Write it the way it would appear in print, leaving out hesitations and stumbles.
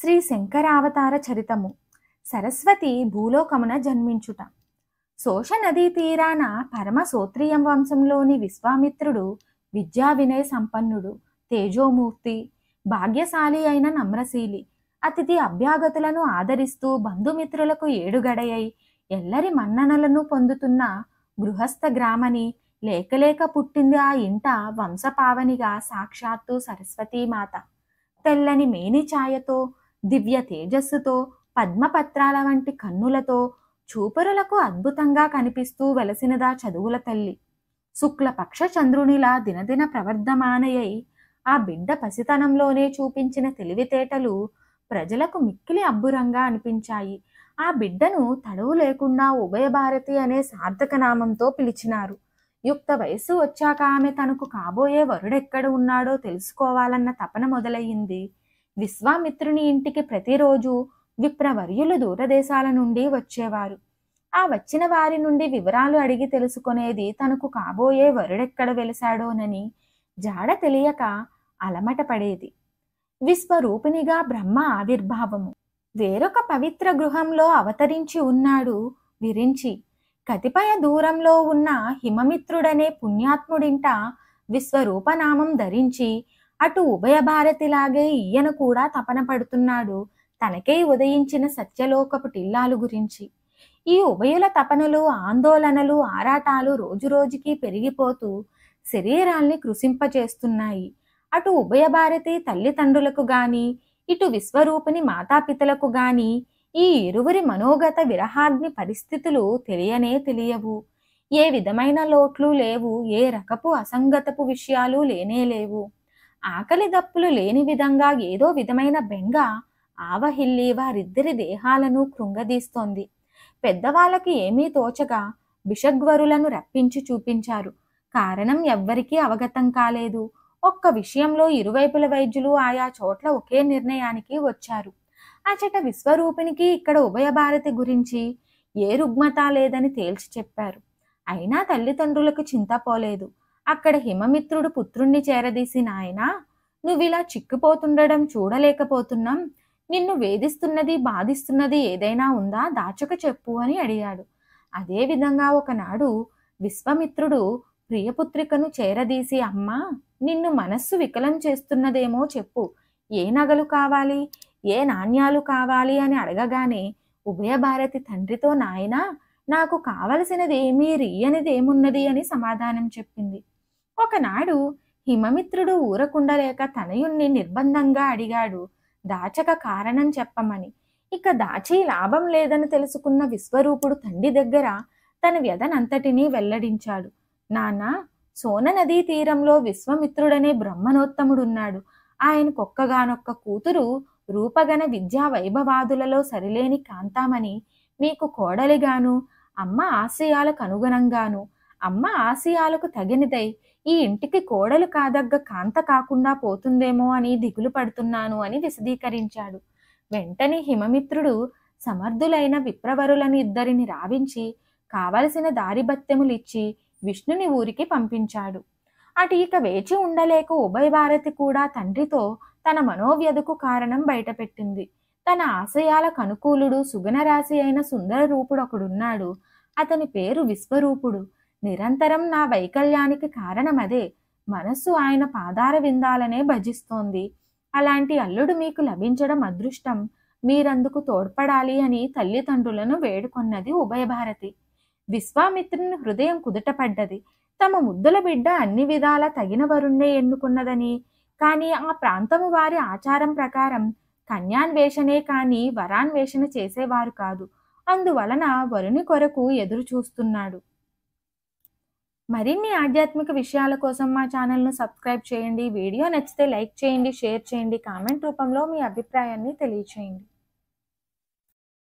శ్రీ శంకరావతార చరితము. సరస్వతి భూలోకమున జన్మించుట. శోష నదీ తీరాన పరమ సోత్రియం వంశంలోని విశ్వామిత్రుడు విద్యా వినయ సంపన్నుడు, తేజోమూర్తి, భాగ్యశాలి అయిన నమ్రశీలి. అతిథి అభ్యాగతులను ఆదరిస్తూ బంధుమిత్రులకు ఏడుగడయై ఎల్లరి మన్ననలను పొందుతున్న గృహస్థ గ్రామని. లేకలేక పుట్టింది ఆ ఇంట వంశపావనిగా సాక్షాత్తు సరస్వతీమాత. తెల్లని మేని ఛాయతో, దివ్య తేజస్సుతో, పద్మపత్రాల వంటి కన్నులతో చూపరులకు అద్భుతంగా కనిపిస్తూ వెలసినదా చదువుల తల్లి. శుక్లపక్ష చంద్రునిలా దినదిన ప్రవర్ధమానయై ఆ బిడ్డ పసితనంలోనే చూపించిన తెలివితేటలు ప్రజలకు మిక్కిలి అబ్బురంగా అనిపించాయి. ఆ బిడ్డను తడవు లేకుండా ఉభయభారతి అనే సార్థక నామంతో పిలిచినారు. యుక్త వయస్సు వచ్చాక ఆమె తనకు కాబోయే వరుడెక్కడ ఉన్నాడో తెలుసుకోవాలన్న తపన మొదలయ్యింది. విశ్వామిత్రుని ఇంటికి ప్రతిరోజు విప్రవర్యులు దూరదేశాల నుండి వచ్చేవారు. ఆ వచ్చిన వారి నుండి వివరాలు అడిగి తెలుసుకునేది తనకు కాబోయే వరుడెక్కడ వెలిశాడోనని. జాడ తెలియక అలమట పడేది. విశ్వరూపినిగా బ్రహ్మ ఆవిర్భావము. వేరొక పవిత్ర గృహంలో అవతరించి ఉన్నాడు విరించి. కతిపయ దూరంలో ఉన్న హిమమిత్రుడనే పుణ్యాత్ముడింట విశ్వరూపనామం ధరించి అటు ఉభయ భారతిలాగే ఈయన కూడా తపన పడుతున్నాడు తనకై ఉదయించిన సత్యలోకపు టిల్లాలు గురించి. ఈ ఉభయుల తపనలు, ఆందోళనలు, ఆరాటాలు రోజురోజుకి పెరిగిపోతూ శరీరాల్ని కృశింపచేస్తున్నాయి. అటు ఉభయ భారతి తల్లిదండ్రులకు గాని, ఇటు విశ్వరూపిణి మాతాపితలకు గాని ఈ ఇరువురి మనోగత విరహాగ్ని పరిస్థితులు తెలియనే తెలియవు. ఏ విధమైన లోట్లు లేవు, ఏ రకపు అసంగతపు విషయాలు లేనేలేవు. ఆకలి దప్పులు లేని విధంగా ఏదో విధమైన బెంగ ఆవహిల్లి వారిద్దరి దేహాలను కృంగదీస్తోంది. పెద్దవాళ్ళకి ఏమీ తోచగా బిషగ్వరులను రప్పించి చూపించారు. కారణం ఎవ్వరికీ అవగతం కాలేదు. ఒక్క విషయంలో ఇరువైపుల వైద్యులు ఆయా చోట్ల ఒకే నిర్ణయానికి వచ్చారు. అచట విశ్వరూపినికి ఇక్కడ ఉభయ భారతి గురించి ఏ రుగ్మత లేదని తేల్చి చెప్పారు. అయినా తల్లిదండ్రులకు చింతపోలేదు. అక్కడ హిమమిత్రుడు పుత్రుణ్ణి చేరదీసి, నాయనా, నువ్విలా చిక్కుపోతుండడం చూడలేకపోతున్నాం. నిన్ను వేధిస్తున్నది, బాధిస్తున్నది ఏదైనా ఉందా? దాచక చెప్పు అని అడిగాడు. అదేవిధంగా ఒకనాడు విశ్వామిత్రుడు ప్రియపుత్రికను చేరదీసి, అమ్మా, నిన్ను మనస్సు వికలం చేస్తున్నదేమో చెప్పు. ఏ నగలు కావాలి, ఏ నాణ్యాలు కావాలి అని అడగగానే ఉభయ భారతి తండ్రితో, నాయనా, నాకు కావలసినది ఏమీ రీయనిదేమున్నది అని సమాధానం చెప్పింది. ఒకనాడు హిమమిత్రుడు ఊరకుండలేక తనయుణ్ణి నిర్బంధంగా అడిగాడు దాచక కారణం చెప్పమని. ఇక దాచి లాభం లేదని తెలుసుకున్న విశ్వరూపుడు తండ్రి దగ్గర తన వ్యధనంతటినీ వెల్లడించాడు. నాన్న, సోన నదీ తీరంలో విశ్వమిత్రుడనే బ్రహ్మణోత్తముడున్నాడు. ఆయనకొక్కగానొక్క కూతురు రూపగణ విద్యా వైభవాదులలో సరిలేని కాంతామని మీకు కోడలిగాను, అమ్మ ఆశయాలకు అనుగుణంగాను, అమ్మ ఆశయాలకు తగినదై ఈ ఇంటికి కోడలు కాదగ్గ కాంత కాకుండా పోతుందేమో అని దిగులు పడుతున్నాను అని విశదీకరించాడు. వెంటనే హిమమిత్రుడు సమర్థులైన విప్రవరులను ఇద్దరిని రావించి కావలసిన దారిభత్యములిచ్చి విష్ణుని ఊరికి పంపించాడు. అటు ఇక వేచి ఉండలేక ఉభయ భారతి కూడా తండ్రితో తన మనోవ్యధకు కారణం బయటపెట్టింది. తన ఆశయాలకు అనుకూలుడు, సుగుణరాశి అయిన సుందర రూపుడొకడున్నాడు. అతని పేరు విశ్వరూపుడు. నిరంతరం నా వైకల్యానికి కారణమదే. మనస్సు ఆయన పాదార విందాలనే భజిస్తోంది. అలాంటి అల్లుడు మీకు లభించడం అదృష్టం. మీరందుకు తోడ్పడాలి అని తల్లిదండ్రులను వేడుకొన్నది ఉభయభారతి. విశ్వామిత్రుని హృదయం కుదుటపడ్డది. తమ ముద్దుల బిడ్డ అన్ని విధాల తగిన వరుణ్ణే ఎన్నుకున్నదని, కానీ ఆ ప్రాంతము వారి ఆచారం ప్రకారం కన్యాన్వేషణే కాని వరాన్వేషణ చేసేవారు కాదు. అందువలన వరుని కొరకు ఎదురు చూస్తున్నాడు. మరిన్ని ఆధ్యాత్మిక విషయాల కోసం మా ఛానల్ను సబ్స్క్రైబ్ చేయండి. వీడియో నచ్చితే లైక్ చేయండి, షేర్ చేయండి, కామెంట్ రూపంలో మీ అభిప్రాయాన్ని తెలియచేయండి.